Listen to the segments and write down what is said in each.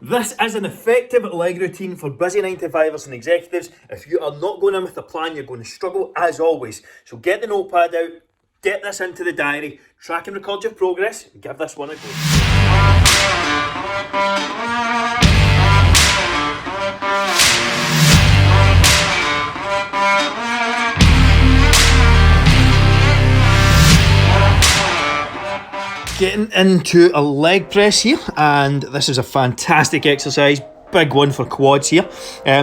This is an effective leg routine for busy 9-to-5ers and executives. If you are not going in with a plan, you're going to struggle as always. So get the notepad out, get this into the diary, track and record your progress, and give this one a go. Getting into a leg press here, and this is a fantastic exercise, big one for quads here.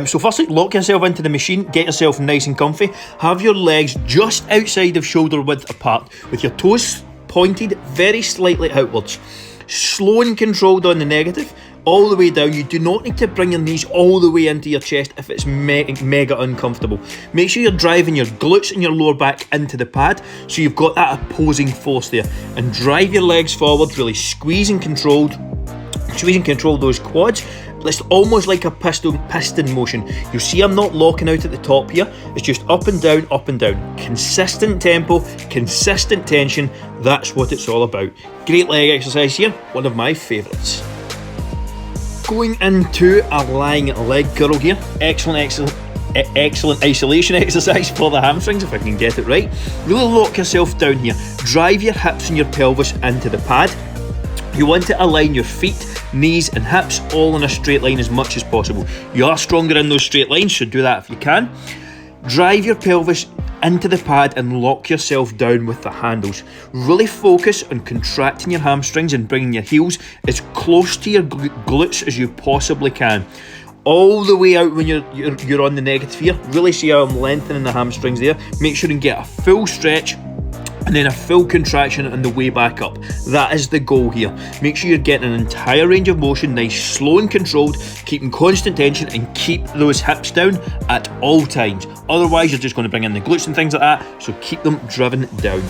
So firstly, lock yourself into the machine, get yourself nice and comfy, have your legs just outside of shoulder width apart, with your toes pointed very slightly outwards. Slow and controlled on the negative, all the way down. You do not need to bring your knees all the way into your chest if it's mega uncomfortable. Make sure you're driving your glutes and your lower back into the pad, so you've got that opposing force there. And drive your legs forward, really squeeze and control those quads. It's almost like a piston motion. You'll see I'm not locking out at the top here. It's just up and down, up and down. Consistent tempo, consistent tension. That's what it's all about. Great leg exercise here, one of my favourites. Going into a lying leg curl here. Excellent isolation exercise for the hamstrings, if I can get it right. Really lock yourself down here. Drive your hips and your pelvis into the pad. You want to align your feet, knees and hips all in a straight line as much as possible. You are stronger in those straight lines, so do that if you can. Drive your pelvis into the pad and lock yourself down with the handles. Really focus on contracting your hamstrings and bringing your heels as close to your glutes as you possibly can. All the way out when you're on the negative here. Really see how I'm lengthening the hamstrings there. Make sure you get a full stretch and then a full contraction on the way back up. That is the goal here. Make sure you're getting an entire range of motion, nice, slow and controlled, keeping constant tension and keep those hips down at all times. Otherwise, you're just going to bring in the glutes and things like that, so keep them driven down.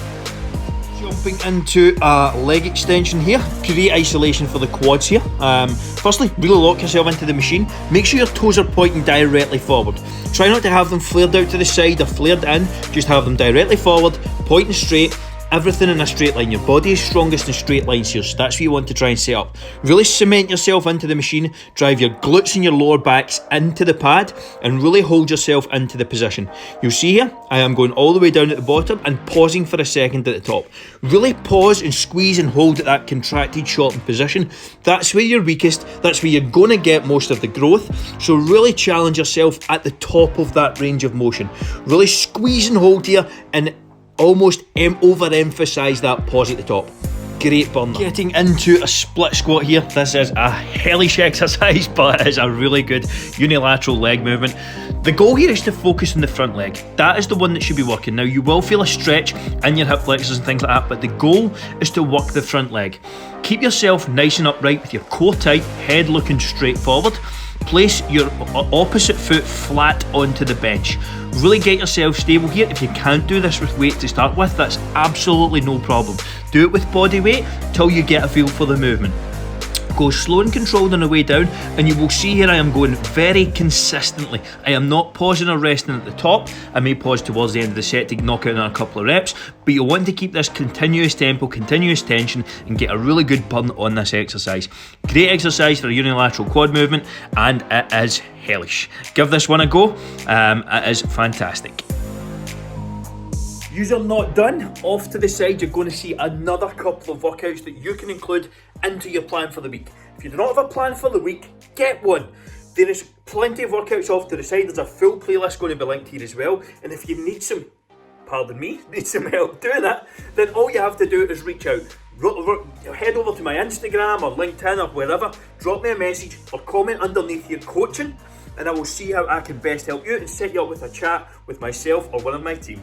Jumping into a leg extension here. Great isolation for the quads here. Firstly, really lock yourself into the machine. Make sure your toes are pointing directly forward. Try not to have them flared out to the side or flared in. Just have them directly forward, pointing straight. Everything in a straight line. Your body is strongest in straight lines here, so that's what you want to try and set up. Really cement yourself into the machine, drive your glutes and your lower backs into the pad, and really hold yourself into the position. You'll see here, I am going all the way down at the bottom and pausing for a second at the top. Really pause and squeeze and hold at that contracted, shortened position. That's where you're weakest, that's where you're going to get most of the growth, so really challenge yourself at the top of that range of motion. Really squeeze and hold here, and almost overemphasise that pause at the top. Great burner. Getting into a split squat here. This is a hellish exercise, but it is a really good unilateral leg movement. The goal here is to focus on the front leg. That is the one that should be working. Now, you will feel a stretch in your hip flexors and things like that, but the goal is to work the front leg. Keep yourself nice and upright with your core tight, head looking straight forward. Place your opposite foot flat onto the bench. Really get yourself stable here. If you can't do this with weight to start with, that's absolutely no problem. Do it with body weight till you get a feel for the movement. Go slow and controlled on the way down, and you will see here I am going very consistently. I am not pausing or resting at the top. I may pause towards the end of the set to knock out a couple of reps, but you'll want to keep this continuous tempo, continuous tension, and get a really good burn on this exercise. Great exercise for a unilateral quad movement, and it is hellish. Give this one a go. It is fantastic. You're not done. Off to the side, you're going to see another couple of workouts that you can include into your plan for the week. If you do not have a plan for the week, get one. There is plenty of workouts off to the side. There's a full playlist going to be linked here as well. And if you need some, need some help doing it, then all you have to do is reach out. Head over to my Instagram or LinkedIn or wherever, drop me a message or comment underneath your coaching, and I will see how I can best help you and set you up with a chat with myself or one of my team.